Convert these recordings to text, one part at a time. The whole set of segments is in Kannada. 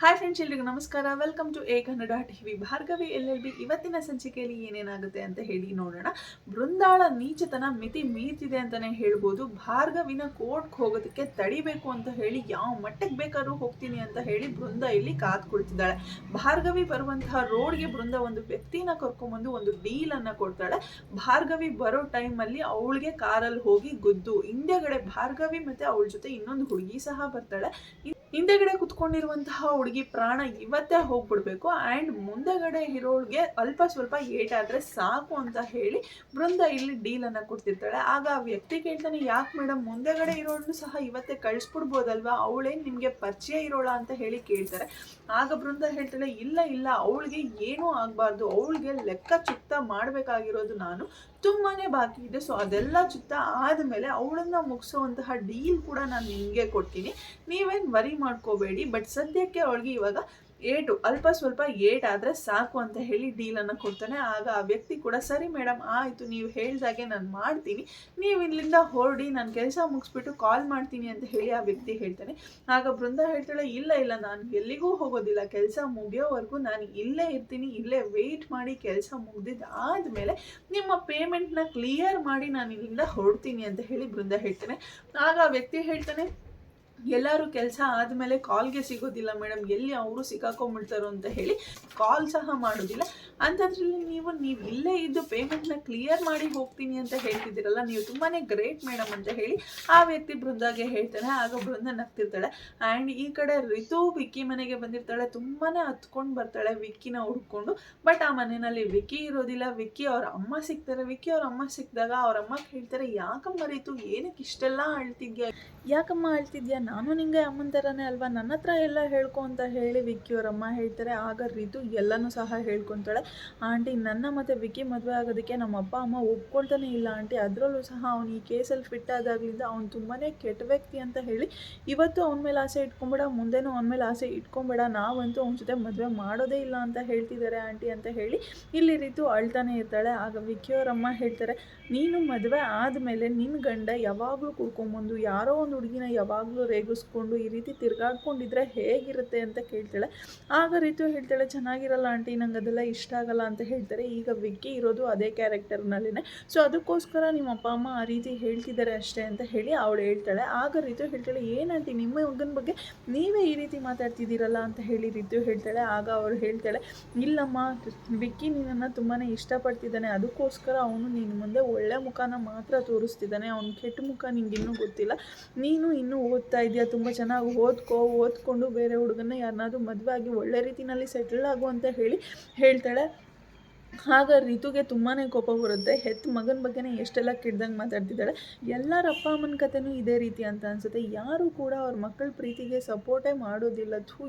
ಹಾಯ್ ಫ್ರೆಂಡ್ಸ್, ಎಲ್ರಿಗೂ ನಮಸ್ಕಾರ. Welcome to Kannada TV. Bhargavi LLB ಇವತ್ತಿನ ಸಂಚಿಕೆಯಲ್ಲಿ ಏನೇನಾಗುತ್ತೆ ಅಂತ ಹೇಳಿ ನೋಡೋಣ. ಬೃಂದಾಳ ನೀಚತನ ಮಿತಿ ಮೀರ್ತಿದೆ ಅಂತಾನೆ ಹೇಳ್ಬೋದು. ಭಾರ್ಗವಿನ ಕೋರ್ಟ್ಗೆ ಹೋಗೋದಕ್ಕೆ ತಡಿಬೇಕು ಅಂತ ಹೇಳಿ ಯಾವ ಮಟ್ಟಕ್ಕೆ ಬೇಕಾದ್ರೂ ಹೋಗ್ತೀನಿ ಅಂತ ಹೇಳಿ ಬೃಂದ ಇಲ್ಲಿ ಕಾದ್ಕೊಳ್ತಿದ್ದಾಳೆ. ಭಾರ್ಗವಿ ಬರುವಂತಹ ರೋಡ್ಗೆ ಬೃಂದ ಒಂದು ವ್ಯಕ್ತಿನ ಕರ್ಕೊಂಡ್ಬಂದು ಒಂದು ಡೀಲ್ ಅನ್ನ ಕೊಡ್ತಾಳೆ. ಭಾರ್ಗವಿ ಬರೋ ಟೈಮಲ್ಲಿ ಅವಳಿಗೆ ಕಾರಲ್ಲಿ ಹೋಗಿ ಗುದ್ದು ಹಿಂದೆಗಡೆ ಭಾರ್ಗವಿ ಮತ್ತೆ ಅವಳ ಜೊತೆ ಇನ್ನೊಂದು ಹುಡುಗಿ ಸಹ ಬರ್ತಾಳೆ. ಹಿಂದೆಗಡೆ ಕುತ್ಕೊಂಡಿರುವಂತಹ ಹುಡುಗಿ ಪ್ರಾಣ ಇವತ್ತೇ ಹೋಗ್ಬಿಡ್ಬೇಕು ಆ್ಯಂಡ್ ಮುಂದೆಗಡೆ ಇರೋಳಿಗೆ ಅಲ್ಪ ಸ್ವಲ್ಪ ಏಟಾದ್ರೆ ಸಾಕು ಅಂತ ಹೇಳಿ ಬೃಂದ ಇಲ್ಲಿ ಡೀಲನ್ನು ಕೊಡ್ತಿರ್ತಾಳೆ. ಆಗ ಆ ವ್ಯಕ್ತಿ ಕೇಳ್ತಾನೆ, ಯಾಕೆ ಮೇಡಮ್ ಮುಂದೆಗಡೆ ಇರೋಳನ್ನು ಸಹ ಇವತ್ತೇ ಕಳಿಸ್ಬಿಡ್ಬೋದಲ್ವಾ, ಅವಳೇನು ನಿಮಗೆ ಪರಿಚಯ ಇರೋಳ ಅಂತ ಹೇಳಿ ಕೇಳ್ತಾರೆ. ಆಗ ಬೃಂದ ಹೇಳ್ತಾಳೆ, ಇಲ್ಲ ಇಲ್ಲ, ಅವಳಿಗೆ ಏನೂ ಆಗಬಾರ್ದು, ಅವಳಿಗೆ ಲೆಕ್ಕ ಚುಕ್ತ ಮಾಡಬೇಕಾಗಿರೋದು ನಾನು, ತುಂಬಾನೇ ಬಾಕಿ ಇದೆ. ಸೊ ಅದೆಲ್ಲ ಚುಕ್ತ ಆದಮೇಲೆ ಅವಳನ್ನ ಮುಗಿಸುವಂತಹ ಡೀಲ್ ಕೂಡ ನಾನು ನಿಮಗೆ ಕೊಡ್ತೀನಿ, ನೀವೇನು ವರಿ ಮಾಡ್ಕೋಬೇಡಿ. ಬಟ್ ಸದ್ಯಕ್ಕೆ ಅವಳಿಗೆ ಇವಾಗ ಅಲ್ಪ ಸ್ವಲ್ಪ ಏಟಾದರೆ ಸಾಕು ಅಂತ ಹೇಳಿ ಡೀಲನ್ನು ಕೊಡ್ತಾನೆ. ಆಗ ಆ ವ್ಯಕ್ತಿ ಕೂಡ ಸರಿ ಮೇಡಮ್ ಆಯಿತು, ನೀವು ಹೇಳ್ದಾಗೆ ನಾನು ಮಾಡ್ತೀನಿ, ನೀವು ಇಲ್ಲಿಂದ ಹೊರಡಿ, ನಾನು ಕೆಲಸ ಮುಗಿಸ್ಬಿಟ್ಟು ಕಾಲ್ ಮಾಡ್ತೀನಿ ಅಂತ ಹೇಳಿ ಆ ವ್ಯಕ್ತಿ ಹೇಳ್ತಾನೆ. ಆಗ ಬೃಂದ ಹೇಳ್ತಾಳೆ, ಇಲ್ಲ ಇಲ್ಲ, ನಾನು ಎಲ್ಲಿಗೂ ಹೋಗೋದಿಲ್ಲ, ಕೆಲಸ ಮುಗಿಯೋವರೆಗೂ ನಾನು ಇಲ್ಲೇ ಇರ್ತೀನಿ, ಇಲ್ಲೇ ವೆಯ್ಟ್ ಮಾಡಿ ಕೆಲಸ ಮುಗ್ದಿದ್ದಾದಮೇಲೆ ನಿಮ್ಮ ಪೇಮೆಂಟ್ನ ಕ್ಲಿಯರ್ ಮಾಡಿ ನಾನು ಇಲ್ಲಿಂದ ಹೊರಡ್ತೀನಿ ಅಂತ ಹೇಳಿ ಬೃಂದ ಹೇಳ್ತಾನೆ. ಆಗ ಆ ವ್ಯಕ್ತಿ ಹೇಳ್ತಾನೆ, ಎಲ್ಲರೂ ಕೆಲಸ ಆದಮೇಲೆ ಕಾಲ್ಗೆ ಸಿಗೋದಿಲ್ಲ ಮೇಡಮ್, ಎಲ್ಲಿ ಅವರು ಸಿಕ್ಕಾಕೊಂಡ್ಬಿಡ್ತಾರೋ ಅಂತ ಹೇಳಿ ಕಾಲ್ ಸಹ ಮಾಡೋದಿಲ್ಲ. ಅಂಥದ್ರಲ್ಲಿ ನೀವು ಇಲ್ಲೇ ಇದ್ದು ಪೇಮೆಂಟ್ನ ಕ್ಲಿಯರ್ ಮಾಡಿ ಹೋಗ್ತೀನಿ ಅಂತ ಹೇಳ್ತಿದ್ದೀರಲ್ಲ, ನೀವು ತುಂಬಾ ಗ್ರೇಟ್ ಮೇಡಮ್ ಅಂತ ಹೇಳಿ ಆ ವ್ಯಕ್ತಿ ಬೃಂದಾಗೆ ಹೇಳ್ತಾನೆ. ಆಗ ಬೃಂದ ನಗ್ತಿರ್ತಾಳೆ. ಆ್ಯಂಡ್ ಈ ಕಡೆ ರಿತು ವಿಕ್ಕಿ ಮನೆಗೆ ಬಂದಿರ್ತಾಳೆ. ತುಂಬಾ ಹತ್ಕೊಂಡು ಬರ್ತಾಳೆ ವಿಕ್ಕಿನ ಹುಡ್ಕೊಂಡು. ಬಟ್ ಆ ಮನೆಯಲ್ಲಿ ವಿಕ್ಕಿ ಇರೋದಿಲ್ಲ. ವಿಕ್ಕಿ ಅವ್ರ ಅಮ್ಮ ಸಿಗ್ತಾರೆ. ವಿಕ್ಕಿ ಅವ್ರ ಅಮ್ಮ ಸಿಕ್ಕಿದಾಗ ಅವ್ರ ಅಮ್ಮ ಹೇಳ್ತಾರೆ, ಯಾಕಮ್ಮ ರಿತು ಏನಕ್ಕೆ ಇಷ್ಟೆಲ್ಲ ಅಳ್ತಿದ್ಯಾ, ಯಾಕಮ್ಮ ಅಳ್ತಿದ್ಯಾ, ನಾನು ನಿಂಗೆ ಅಮ್ಮನ ಥರನೇ ಅಲ್ವಾ, ನನ್ನ ಹತ್ರ ಎಲ್ಲ ಹೇಳ್ಕೊ ಅಂತ ಹೇಳಿ ವಿಕ್ಕಿ ಅವರಮ್ಮ ಹೇಳ್ತಾರೆ. ಆಗ ರಿತು ಎಲ್ಲನೂ ಸಹ ಹೇಳ್ಕೊತಾಳೆ. ಆಂಟಿ, ನನ್ನ ಮತ್ತು ವಿಕ್ಕಿ ಮದುವೆ ಆಗೋದಕ್ಕೆ ನಮ್ಮ ಅಪ್ಪ ಅಮ್ಮ ಒಪ್ಕೊಳ್ತಾನೆ ಇಲ್ಲ ಆಂಟಿ, ಅದರಲ್ಲೂ ಸಹ ಅವ್ನು ಈ ಕೇಸಲ್ಲಿ ಫಿಟ್ ಆದಾಗಲಿಂದ ಅವ್ನು ತುಂಬಾ ಕೆಟ್ಟ ವ್ಯಕ್ತಿ ಅಂತ ಹೇಳಿ ಇವತ್ತು ಅವನ ಮೇಲೆ ಆಸೆ ಇಟ್ಕೊಂಬೇಡ, ಮುಂದೆನೂ ಅವನ ಮೇಲೆ ಆಸೆ ಇಟ್ಕೊಂಬೇಡ, ನಾವಂತೂ ಅವನ ಜೊತೆ ಮದುವೆ ಮಾಡೋದೇ ಇಲ್ಲ ಅಂತ ಹೇಳ್ತಿದ್ದಾರೆ ಆಂಟಿ ಅಂತ ಹೇಳಿ ಇಲ್ಲಿ ರಿತು ಅಳ್ತಾನೆ ಇರ್ತಾಳೆ. ಆಗ ವಿಕ್ಕಿ ಅವರಮ್ಮ ಹೇಳ್ತಾರೆ, ನೀನು ಮದುವೆ ಆದಮೇಲೆ ನಿನ್ನ ಗಂಡ ಯಾವಾಗಲೂ ಕುಡ್ಕೊಂಬಂದು ಯಾರೋ ಒಂದು ಹುಡುಗಿನ ಯಾವಾಗಲೂ ರೇಗಿಸ್ಕೊಂಡು ಈ ರೀತಿ ತಿರ್ಗಾಡ್ಕೊಂಡಿದ್ರೆ ಹೇಗಿರುತ್ತೆ ಅಂತ ಕೇಳ್ತಾಳೆ. ಆಗ ರಿತು ಹೇಳ್ತಾಳೆ, ಚೆನ್ನಾಗಿರಲ್ಲ ಆಂಟಿ, ನಂಗೆ ಅದೆಲ್ಲ ಇಷ್ಟ ಆಗಲ್ಲ ಅಂತ ಹೇಳ್ತಾರೆ. ಈಗ ವಿಕ್ಕಿ ಇರೋದು ಅದೇ ಕ್ಯಾರೆಕ್ಟರ್ನಲ್ಲಿನೇ, ಸೊ ಅದಕ್ಕೋಸ್ಕರ ನಿಮ್ಮ ಅಪ್ಪ ಅಮ್ಮ ಆ ರೀತಿ ಹೇಳ್ತಿದ್ದಾರೆ ಅಷ್ಟೇ ಅಂತ ಹೇಳಿ ಅವಳು ಹೇಳ್ತಾಳೆ. ಆಗ ರಿತು ಹೇಳ್ತಾಳೆ, ಏನಂಟಿ ನಿಮ್ಮ ಮಗನ ಬಗ್ಗೆ ನೀವೇ ಈ ರೀತಿ ಮಾತಾಡ್ತಿದ್ದೀರಲ್ಲ ಅಂತ ಹೇಳಿ ರಿತು ಹೇಳ್ತಾಳೆ. ಆಗ ಅವಳು ಹೇಳ್ತಾಳೆ, ಇಲ್ಲಮ್ಮ, ವಿಕ್ಕಿ ನಿನ್ನನ್ನು ತುಂಬಾ ಇಷ್ಟಪಡ್ತಿದ್ದಾನೆ, ಅದಕ್ಕೋಸ್ಕರ ಅವನು ನಿನ್ನ ಮುಂದೆ ಒಳ್ಳೆ ಮುಖನ ಮಾತ್ರ ತೋರಿಸ್ತಿದ್ದಾನೆ, ಅವ್ನ ಕೆಟ್ಟ ಮುಖ ನಿಂಗೆ ಇನ್ನೂ ಗೊತ್ತಿಲ್ಲ, ನೀನು ಇನ್ನೂ ಓದ್ತಾ ಇದೆಯಾ, ತುಂಬ ಚೆನ್ನಾಗಿ ಓದ್ಕೊಂಡು ಬೇರೆ ಹುಡುಗನ ಯಾರನ್ನಾದ್ರೂ ಮದುವೆ ಆಗಿ ಒಳ್ಳೆ ರೀತಿಯಲ್ಲಿ ಸೆಟಲ್ ಆಗು ಅಂತ ಹೇಳಿ ಹೇಳ್ತಾಳೆ. ಆಗ ರಿತುಗೆ ತುಂಬಾ ಕೋಪ ಬರುತ್ತೆ. ಹೆತ್ತ ಮಗನ ಬಗ್ಗೆನೇ ಎಷ್ಟೆಲ್ಲ ಕೆಡ್ದಂಗೆ ಮಾತಾಡ್ತಿದ್ದಾಳೆ. ಎಲ್ಲರ ಅಪ್ಪ ಅಮ್ಮನ ಕಥೆನೂ ಇದೇ ರೀತಿ ಅಂತ ಅನಿಸುತ್ತೆ. ಯಾರು ಕೂಡ ಅವ್ರ ಮಕ್ಕಳ ಪ್ರೀತಿಗೆ ಸಪೋರ್ಟೇ ಮಾಡೋದಿಲ್ಲ.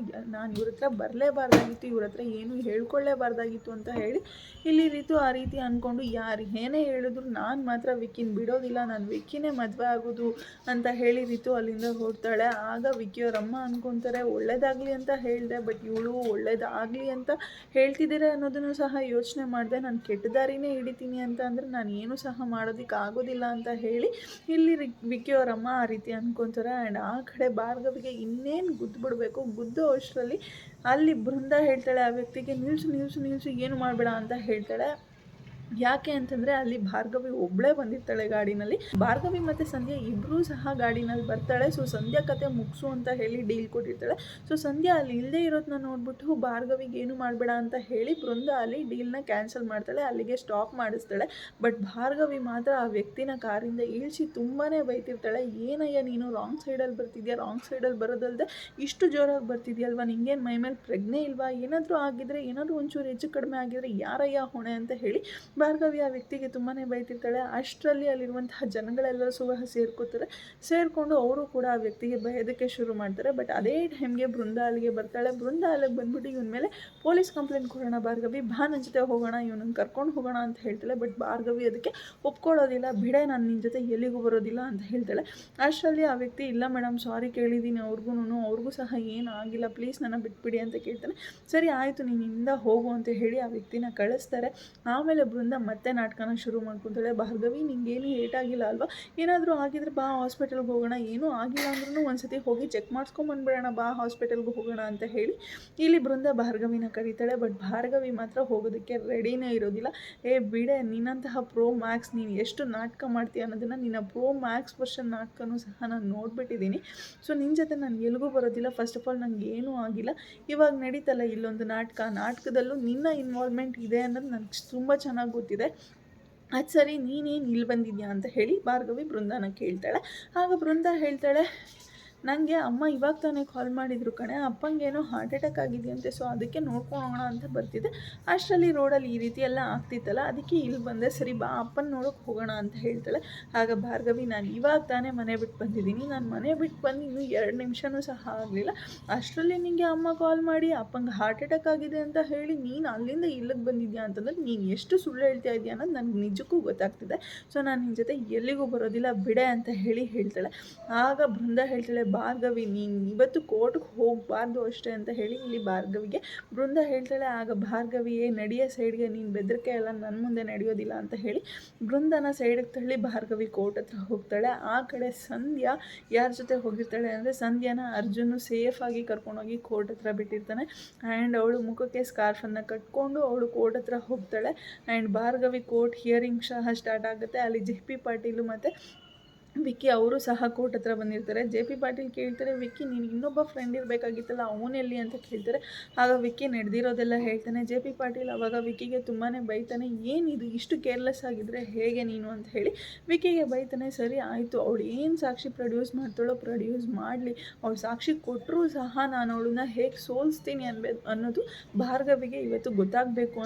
ನಾನು ಇವ್ರ ಹತ್ರ ಬರಲೇಬಾರ್ದಾಗಿತ್ತು, ಇವ್ರ ಹತ್ರ ಏನೂ ಹೇಳ್ಕೊಳ್ಳೇಬಾರ್ದಾಗಿತ್ತು ಅಂತ ಹೇಳಿ ಇಲ್ಲಿ ರಿತು ಆ ರೀತಿ ಅಂದ್ಕೊಂಡು ಯಾರು ಏನೇ ಹೇಳಿದ್ರು ನಾನು ಮಾತ್ರ ವಿಕ್ಕಿನ ಬಿಡೋದಿಲ್ಲ, ನಾನು ವಿಕ್ಕಿನೇ ಮದುವೆ ಆಗೋದು ಅಂತ ಹೇಳಿ ರಿತು ಅಲ್ಲಿಂದ ಹೊರಡ್ತಾಳೆ. ಆಗ ವಿಕ್ಕಿಯವರಮ್ಮ ಅಂದ್ಕೊತಾರೆ, ಒಳ್ಳೇದಾಗಲಿ ಅಂತ ಹೇಳಿದೆ, ಬಟ್ ಇವಳು ಒಳ್ಳೇದಾಗಲಿ ಅಂತ ಹೇಳ್ತಿದ್ದೀರಾ ಅನ್ನೋದನ್ನು ಸಹ ಯೋಚನೆ ಮಾಡಿದೆ, ನಾನು ಕೆಟ್ಟ ದಾರಿನೇ ಹಿಡಿತೀನಿ ಅಂತ ಅಂದರೆ ನಾನು ಏನೂ ಸಹ ಮಾಡೋದಕ್ಕೆ ಆಗೋದಿಲ್ಲ ಅಂತ ಹೇಳಿ ಇಲ್ಲಿ ವಿಕ್ಕಿ ಅವರಮ್ಮ ಆ ರೀತಿ ಅಂದ್ಕೊತಾರೆ. ಆ್ಯಂಡ್ ಆ ಕಡೆ ಭಾರ್ಗವಿಗೆ ಇನ್ನೇನು ಗುದ್ದುಬಿಡ್ಬೇಕು, ಗುದ್ದು ಅಷ್ಟರಲ್ಲಿ ಅಲ್ಲಿ ಬೃಂದ ಹೇಳ್ತಾಳೆ ಆ ವ್ಯಕ್ತಿಗೆ, ನಿಲ್ಲಿಸು ಏನು ಮಾಡಬೇಡ ಅಂತ ಹೇಳ್ತಾಳೆ. ಯಾಕೆ ಅಂತಂದರೆ ಅಲ್ಲಿ ಭಾರ್ಗವಿ ಒಬ್ಬಳೇ ಬಂದಿರ್ತಾಳೆ ಗಾಡಿನಲ್ಲಿ. ಭಾರ್ಗವಿ ಮತ್ತು ಸಂಧ್ಯಾ ಇಬ್ಬರೂ ಸಹ ಗಾಡಿನಲ್ಲಿ ಬರ್ತಾಳೆ. ಸೊ ಸಂಧ್ಯಾ ಕತೆ ಮುಗಿಸು ಅಂತ ಹೇಳಿ ಡೀಲ್ ಕೊಟ್ಟಿರ್ತಾಳೆ. ಸೊ ಸಂಧ್ಯಾ ಅಲ್ಲಿ ಇಲ್ಲದೆ ಇರೋದನ್ನ ನೋಡಿಬಿಟ್ಟು ಭಾರ್ಗವಿಗೆ ಏನು ಮಾಡಬೇಡ ಅಂತ ಹೇಳಿ ಬೃಂದ ಅಲ್ಲಿ ಡೀಲ್ನ ಕ್ಯಾನ್ಸಲ್ ಮಾಡ್ತಾಳೆ, ಅಲ್ಲಿಗೆ ಸ್ಟಾಪ್ ಮಾಡಿಸ್ತಾಳೆ. ಬಟ್ ಭಾರ್ಗವಿ ಮಾತ್ರ ಆ ವ್ಯಕ್ತಿನ ಕಾರಿಂದ ಇಳಿಸಿ ತುಂಬಾ ಬೈತಿರ್ತಾಳೆ. ಏನಯ್ಯ ನೀನು ರಾಂಗ್ ಸೈಡಲ್ಲಿ ಬರ್ತಿದ್ಯಾ, ರಾಂಗ್ ಸೈಡಲ್ಲಿ ಬರೋದಲ್ಲದೆ ಇಷ್ಟು ಜೋರಾಗಿ ಬರ್ತಿದ್ಯಲ್ವ, ನಿಂಗೇನು ಮೈ ಮೇಲೆ ಪ್ರಜ್ಞೆ ಇಲ್ವಾ, ಏನಾದರೂ ಆಗಿದ್ರೆ, ಏನಾದರೂ ಒಂಚೂರು ಹೆಚ್ಚು ಕಡಿಮೆ ಆಗಿದ್ರೆ ಯಾರಯ್ಯ ಹೊಣೆ ಅಂತ ಹೇಳಿ ಭಾರ್ಗವಿ ಆ ವ್ಯಕ್ತಿಗೆ ತುಂಬಾ ಬೈತಿರ್ತಾಳೆ. ಅಷ್ಟರಲ್ಲಿ ಅಲ್ಲಿರುವಂತಹ ಜನಗಳೆಲ್ಲರೂ ಸಹ ಸೇರ್ಕೊಂಡು ಅವರು ಕೂಡ ಆ ವ್ಯಕ್ತಿಗೆ ಬೈಯೋದಕ್ಕೆ ಶುರು ಮಾಡ್ತಾರೆ. ಬಟ್ ಅದೇ ಟೈಮ್ಗೆ ಬೃಂದ ಅಲ್ಲಿಗೆ ಬರ್ತಾಳೆ. ಬೃಂದ ಅಲ್ಲಿಗೆ ಬಂದ್ಬಿಟ್ಟು ಇವನ ಮೇಲೆ ಪೊಲೀಸ್ ಕಂಪ್ಲೇಂಟ್ ಕೊಡೋಣ ಭಾರ್ಗವಿ, ಬಾ ನನ್ನ ಜೊತೆ ಹೋಗೋಣ, ಇವನನ್ನು ಕರ್ಕೊಂಡು ಹೋಗೋಣ ಅಂತ ಹೇಳ್ತಾಳೆ. ಬಟ್ ಭಾರ್ಗವಿ ಅದಕ್ಕೆ ಒಪ್ಕೊಳ್ಳೋದಿಲ್ಲ. ಬಿಡೆ, ನಾನು ನಿನ್ನ ಜೊತೆ ಎಲ್ಲಿಗೂ ಬರೋದಿಲ್ಲ ಅಂತ ಹೇಳ್ತಾಳೆ. ಅಷ್ಟರಲ್ಲಿ ಆ ವ್ಯಕ್ತಿ, ಇಲ್ಲ ಮೇಡಮ್ ಸಾರಿ ಕೇಳಿದ್ದೀನಿ ಅವ್ರಿಗೂ ಸಹ ಏನೂ ಆಗಿಲ್ಲ, ಪ್ಲೀಸ್ ನನ್ನ ಬಿಟ್ಬಿಡಿ ಅಂತ ಕೇಳ್ತಾನೆ. ಸರಿ ಆಯಿತು, ನೀನು ಇಲ್ಲಿಂದ ಹೋಗು ಅಂತ ಹೇಳಿ ಆ ವ್ಯಕ್ತಿನ ಕಳಿಸ್ತಾರೆ. ಆಮೇಲೆ ಬೃಂದ ಬೃಂದ ಮತ್ತೆ ನಾಟಕನ ಶುರು ಮಾಡ್ಕೊತಾಳೆ. ಭಾರ್ಗವಿ ನಿಂಗೇನು ಏಟಾಗಿಲ್ಲ ಅಲ್ವಾ, ಏನಾದರೂ ಆಗಿದ್ರೆ ಬಾ ಹಾಸ್ಪಿಟಲ್ಗೆ ಹೋಗೋಣ, ಏನೂ ಆಗಿಲ್ಲ ಅಂದ್ರೂ ಒಂದ್ಸತಿ ಹೋಗಿ ಚೆಕ್ ಮಾಡಿಸ್ಕೊಂಬಂದ್ಬಿಡೋಣ, ಬಾ ಹಾಸ್ಪಿಟಲ್ಗೆ ಹೋಗೋಣ ಅಂತ ಹೇಳಿ ಇಲ್ಲಿ ಬೃಂದ ಭಾರ್ಗವಿನ ಕರೀತಾಳೆ. ಬಟ್ ಭಾರ್ಗವಿ ಮಾತ್ರ ಹೋಗೋದಕ್ಕೆ ರೆಡಿನೇ ಇರೋದಿಲ್ಲ. ಬಿಡೆ, ನಿನ್ನಂತಹ ಪ್ರೋ ಮ್ಯಾಕ್ಸ್ ನೀನು ಎಷ್ಟು ನಾಟಕ ಮಾಡ್ತೀಯ ಅನ್ನೋದನ್ನು, ನಿನ್ನ ಪ್ರೋ ಮ್ಯಾಕ್ಸ್ ವರ್ಷನ್ ನಾಟಕನೂ ಸಹ ನಾನು ನೋಡಿಬಿಟ್ಟಿದ್ದೀನಿ. ಸೊ ನಿನ್ನ ಜೊತೆ ನಾನು ಎಲ್ಲಿಗೂ ಬರೋದಿಲ್ಲ. ಫಸ್ಟ್ ಆಫ್ ಆಲ್ ನನಗೆ ಏನೂ ಆಗಿಲ್ಲ, ಇವಾಗ ನಡೀತಲ್ಲ ಇಲ್ಲೊಂದು ನಾಟಕದಲ್ಲೂ ನಿನ್ನ ಇನ್ವಾಲ್ವ್ಮೆಂಟ್ ಇದೆ ಅನ್ನೋದು ನನಗೆ ತುಂಬ ಚೆನ್ನಾಗಿ ಗೊತ್ತಿದೆ. ಅದು ಸರಿ, ನೀನೇನು ಇಲ್ಲಿ ಬಂದಿದ್ಯಾ ಅಂತ ಹೇಳಿ ಭಾರ್ಗವಿ ಬೃಂದಾನ ಕೇಳ್ತಾಳೆ. ಆಗ ಬೃಂದ ಹೇಳ್ತಾಳೆ, ನನಗೆ ಅಮ್ಮ ಇವಾಗ ತಾನೇ ಕಾಲ್ ಮಾಡಿದ್ರು ಕಣೆ, ಅಪ್ಪಂಗೇನೋ ಹಾರ್ಟ್ ಅಟ್ಯಾಕ್ ಆಗಿದೆಯಂತೆ, ಸೊ ಅದಕ್ಕೆ ನೋಡ್ಕೊಂಡು ಹೋಗೋಣ ಅಂತ ಬರ್ತಿದ್ದೆ. ಅಷ್ಟರಲ್ಲಿ ರೋಡಲ್ಲಿ ಈ ರೀತಿ ಎಲ್ಲ ಆಗ್ತಿತ್ತಲ್ಲ, ಅದಕ್ಕೆ ಇಲ್ಲಿ ಬಂದೆ, ಸರಿ ಬಾ ಅಪ್ಪನ ನೋಡೋಕೆ ಹೋಗೋಣ ಅಂತ ಹೇಳ್ತಾಳೆ. ಆಗ ಭಾರ್ಗವಿ, ನಾನು ಇವಾಗ ತಾನೇ ಮನೆ ಬಿಟ್ಟು ಬಂದಿದ್ದೀನಿ, ನಾನು ಮನೆ ಬಿಟ್ಟು ಬಂದು ಇನ್ನೂ 2 ನಿಮಿಷವೂ ಸಹ ಆಗಲಿಲ್ಲ, ಅಷ್ಟರಲ್ಲಿ ನಿನಗೆ ಅಮ್ಮ ಕಾಲ್ ಮಾಡಿ ಅಪ್ಪಂಗೆ ಹಾರ್ಟ್ ಅಟ್ಯಾಕ್ ಆಗಿದೆ ಅಂತ ಹೇಳಿ ನೀನು ಅಲ್ಲಿಂದ ಇಲ್ಲಿಗೆ ಬಂದಿದ್ಯಾ ಅಂತಂದರೆ ನೀನು ಎಷ್ಟು ಸುಳ್ಳು ಹೇಳ್ತಾ ಇದೆಯಾ ಅನ್ನೋದು ನನಗೆ ನಿಜಕ್ಕೂ ಗೊತ್ತಾಗ್ತಿದೆ. ಸೊ ನಾನು ನಿನ್ನ ಜೊತೆ ಎಲ್ಲಿಗೂ ಬರೋದಿಲ್ಲ, ಬಿಡೆ ಅಂತ ಹೇಳ್ತಾಳೆ. ಆಗ ಬೃಂದ ಹೇಳ್ತಾಳೆ, ಭಾರ್ಗವಿ ನೀನು ಇವತ್ತು ಕೋರ್ಟ್ಗೆ ಹೋಗಬಾರ್ದು ಅಷ್ಟೇ ಅಂತ ಹೇಳಿ ಇಲ್ಲಿ ಭಾರ್ಗವಿಗೆ ಬೃಂದ ಹೇಳ್ತಾಳೆ. ಆಗ ಭಾರ್ಗವಿಯೇ ನಡಿಯೋ ಸೈಡ್ಗೆ, ನೀನು ಬೆದರಿಕೆ ಎಲ್ಲ ನನ್ನ ಮುಂದೆ ನಡೆಯೋದಿಲ್ಲ ಅಂತ ಹೇಳಿ ಬೃಂದನ ಸೈಡಿಗೆ ತಳ್ಳಿ ಭಾರ್ಗವಿ ಕೋರ್ಟ್ ಹತ್ರ ಹೋಗ್ತಾಳೆ. ಆ ಕಡೆ ಸಂಧ್ಯಾ ಯಾರ ಜೊತೆ ಹೋಗಿರ್ತಾಳೆ ಅಂದರೆ, ಸಂಧ್ಯಾನ ಅರ್ಜುನ್ ಸೇಫಾಗಿ ಕರ್ಕೊಂಡೋಗಿ ಕೋರ್ಟ್ ಹತ್ರ ಬಿಟ್ಟಿರ್ತಾನೆ. ಆ್ಯಂಡ್ ಅವಳು ಮುಖಕ್ಕೆ ಸ್ಕಾರ್ಫನ್ನು ಕಟ್ಕೊಂಡು ಅವಳು ಕೋರ್ಟ್ ಹತ್ರ ಹೋಗ್ತಾಳೆ. ಆ್ಯಂಡ್ ಭಾರ್ಗವಿ ಕೋರ್ಟ್ ಹಿಯರಿಂಗ್ ಸಹ ಸ್ಟಾರ್ಟ್ ಆಗುತ್ತೆ. ಅಲ್ಲಿ ಜೆ.ಪಿ. ಪಾಟೀಲು ಮತ್ತು ವಿಕ್ಕಿ ಅವರು ಸಹ ಕೋರ್ಟ್ ಹತ್ರ ಬಂದಿರ್ತಾರೆ. ಜೆ.ಪಿ. ಪಾಟೀಲ್ ಕೇಳ್ತಾರೆ, ವಿಕ್ಕಿ ನೀನು ಇನ್ನೊಬ್ಬ ಫ್ರೆಂಡ್ ಇರಬೇಕಾಗಿತ್ತಲ್ಲ, ಅವನೆಲ್ಲಿ ಅಂತ ಕೇಳ್ತಾರೆ. ಆಗ ವಿಕ್ಕಿ ನಡೆದಿರೋದೆಲ್ಲ ಹೇಳ್ತಾನೆ. ಜೆ.ಪಿ. ಪಾಟೀಲ್ ಆವಾಗ ವಿಕ್ಕಿಗೆ ತುಂಬಾ ಬೈತಾನೆ, ಏನಿದು ಇಷ್ಟು ಕೇರ್ಲೆಸ್ ಆಗಿದ್ದರೆ ಹೇಗೆ ನೀನು ಅಂತ ಹೇಳಿ ವಿಕ್ಕಿಗೆ ಬೈತಾನೆ. ಸರಿ ಆಯಿತು, ಅವಳು ಏನು ಸಾಕ್ಷಿ ಪ್ರೊಡ್ಯೂಸ್ ಮಾಡ್ತಾಳೋ ಪ್ರೊಡ್ಯೂಸ್ ಮಾಡಲಿ, ಅವಳು ಸಾಕ್ಷಿ ಕೊಟ್ಟರೂ ಸಹ ನಾನು ಅವಳನ್ನ ಹೇಗೆ ಸೋಲಿಸ್ತೀನಿ ಅನ್ನೋದು ಭಾರ್ಗವಿಗೆ ಇವತ್ತು ಗೊತ್ತಾಗಬೇಕು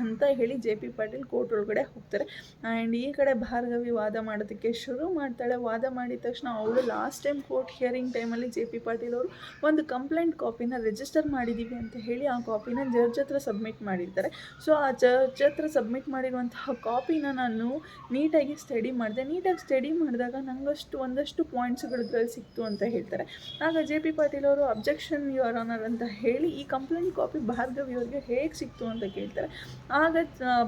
ಅಂತ ಹೇಳಿ ಜೆ.ಪಿ. ಪಾಟೀಲ್ ಕೋರ್ಟ್ ಒಳಗಡೆ ಹೋಗ್ತಾರೆ. ಆ್ಯಂಡ್ ಈ ಕಡೆ ಭಾರ್ಗವಿ ವಾದ ಮಾಡೋದಕ್ಕೆ ಶುರು ಮಾಡ್ತಾಳೆ. ವಾದ ಮಾಡಿದ ತಕ್ಷಣ ಅವಳು ಲಾಸ್ಟ್ ಟೈಮ್ ಕೋರ್ಟ್ ಹಿಯರಿಂಗ್ ಟೈಮಲ್ಲಿ ಜೆ.ಪಿ. ಪಾಟೀಲ್ ಅವರು ಒಂದು ಕಂಪ್ಲೇಂಟ್ ಕಾಪಿನ ರಿಜಿಸ್ಟರ್ ಮಾಡಿದ್ದೀವಿ ಅಂತ ಹೇಳಿ ಆ ಕಾಪಿನ ಜಡ್ಜ್ ಹತ್ರ ಸಬ್ಮಿಟ್ ಮಾಡಿರ್ತಾರೆ. ಸೊ ಆ ಜಡ್ಜ್ ಹತ್ರ ಸಬ್ಮಿಟ್ ಮಾಡಿರುವಂತಹ ಕಾಪಿನ ನಾನು ನೀಟಾಗಿ ಸ್ಟಡಿ ಮಾಡಿದೆ. ನೀಟಾಗಿ ಸ್ಟಡಿ ಮಾಡಿದಾಗ ನನಗೆ ಒಂದಷ್ಟು ಪಾಯಿಂಟ್ಸ್ಗಳು ಸಿಕ್ತು ಅಂತ ಹೇಳ್ತಾರೆ. ಆಗ ಜೆ.ಪಿ. ಪಾಟೀಲ್ ಅವರು ಅಬ್ಜೆಕ್ಷನ್ ಯುವರ್ ಆನರ್ ಅಂತ ಹೇಳಿ ಈ ಕಂಪ್ಲೇಂಟ್ ಕಾಪಿ ಭಾರ್ಗವಿ ಅವರಿಗೆ ಹೇಗೆ ಸಿಕ್ತು ಅಂತ ಕೇಳ್ತಾರೆ. ಆಗ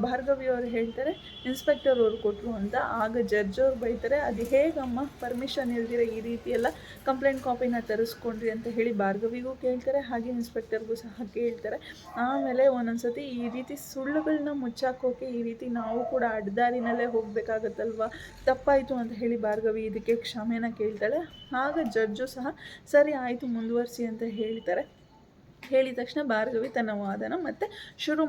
ಭಾರ್ಗವಿ ಅವರು ಹೇಳ್ತಾರೆ, ಇನ್ಸ್ಪೆಕ್ಟರ್ ಅವರು ಕೊಟ್ಟರು ಅಂತ. ಆಗ ಜಡ್ಜ್ ಅವ್ರು ಬೈತಾರೆ, ಅದು ಹೇಗಮ್ಮ ಪರ್ಮಿಷನ್ ಇಲ್ದಿರ ಈ ರೀತಿ ಎಲ್ಲ ಕಂಪ್ಲೇಂಟ್ ಕಾಪಿನ ತರಿಸ್ಕೊಂಡ್ರಿ ಅಂತ ಹೇಳಿ ಭಾರ್ಗವಿಗೂ ಕೇಳ್ತಾರೆ, ಹಾಗೆ ಇನ್ಸ್ಪೆಕ್ಟರ್ಗೂ ಸಹ ಕೇಳ್ತಾರೆ. ಆಮೇಲೆ ಒಂದೊಂದ್ಸತಿ ಈ ರೀತಿ ಸುಳ್ಳುಗಳನ್ನ ಮುಚ್ಚಾಕೋಕೆ ಈ ರೀತಿ ನಾವು ಕೂಡ ಅಡ್ಡದಾರಿನಲ್ಲೇ ಹೋಗಬೇಕಾಗತ್ತಲ್ವ, ತಪ್ಪಾಯಿತು ಅಂತ ಹೇಳಿ ಭಾರ್ಗವಿ ಇದಕ್ಕೆ ಕ್ಷಮೆನ ಕೇಳ್ತಾಳೆ. ಆಗ ಜಡ್ಜು ಸಹ ಸರಿ ಆಯಿತು ಮುಂದುವರಿಸಿ ಅಂತ ಹೇಳ್ತಾರೆ. ಹೇಳಿದ ತಕ್ಷಣ ಭಾರ್ಗವಿ ತನ್ನ ವಾದನ ಮತ್ತೆ ಶುರು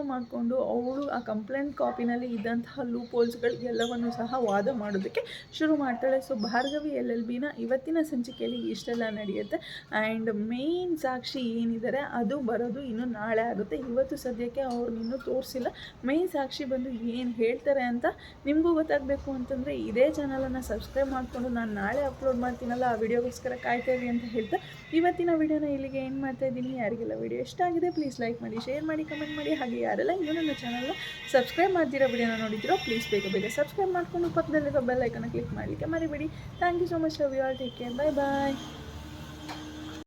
ಮಾಡಿಕೊಂಡು ಅವಳು ಆ ಕಂಪ್ಲೇಂಟ್ ಕಾಪಿನಲ್ಲಿ ಇದ್ದಂತಹ ಲೂಪ್ ಹೋಲ್ಸ್ಗಳು ಎಲ್ಲವನ್ನು ಸಹ ವಾದ ಮಾಡೋದಕ್ಕೆ ಶುರು ಮಾಡ್ತಾಳೆ. ಸೊ ಭಾರ್ಗವಿ LLBನ ಇವತ್ತಿನ ಸಂಚಿಕೆಯಲ್ಲಿ ಇಷ್ಟೆಲ್ಲ ನಡೆಯುತ್ತೆ. ಆ್ಯಂಡ್ ಮೇನ್ ಸಾಕ್ಷಿ ಏನಿದ್ದಾರೆ ಅದು ಬರೋದು ಇನ್ನು ನಾಳೆ ಆಗುತ್ತೆ. ಇವತ್ತು ಸದ್ಯಕ್ಕೆ ಅವ್ರು ಇನ್ನೂ ತೋರಿಸಿಲ್ಲ. ಮೇನ್ ಸಾಕ್ಷಿ ಬಂದು ಏನು ಹೇಳ್ತಾರೆ ಅಂತ ನಿಮಗೂ ಗೊತ್ತಾಗಬೇಕು ಅಂತಂದರೆ ಇದೇ ಚಾನಲನ್ನು ಸಬ್ಸ್ಕ್ರೈಬ್ ಮಾಡಿಕೊಂಡು ನಾನು ನಾಳೆ ಅಪ್ಲೋಡ್ ಮಾಡ್ತೀನಲ್ಲ ಆ ವಿಡಿಯೋಗೋಸ್ಕರ ಕಾಯ್ತಾಯಿರಿ ಅಂತ ಹೇಳ್ತಾ ಇವತ್ತಿನ ವಿಡಿಯೋನ ಇಲ್ಲಿಗೆ ಏನು ಮಾಡ್ತಾ ಇದ್ದೀನಿ. ಯಾರಿಗೆಲ್ಲ ವಿಡಿಯೋ ಇಷ್ಟ ಆಗಿದೆ ಪ್ಲೀಸ್ ಲೈಕ್ ಮಾಡಿ, ಶೇರ್ ಮಾಡಿ, ಕಮೆಂಟ್ ಮಾಡಿ. ಹಾಗೆ ಯಾರೆಲ್ಲ ಇನ್ನೂ ನನ್ನ ಚಾನಲ್ನ ಸಬ್ಸ್ಕ್ರೈಬ್ ಮಾಡ್ತಿರೋ ವಿಡಿಯೋನ ನೋಡಿದ್ದೀರೋ ಪ್ಲೀಸ್ ಬೇಗ ಸಬ್ಸ್ಕ್ರೈಬ್ ಮಾಡಿಕೊಂಡು ಪಕ್ಕದಲ್ಲಿರೋ ಬೆಲ್ ಐಕನ್ನ ಕ್ಲಿಕ್ ಮಾಡಲಿಕ್ಕೆ ಮರಿಬೇಡಿ. Thank you so much. Love you all. Take care. Bye bye.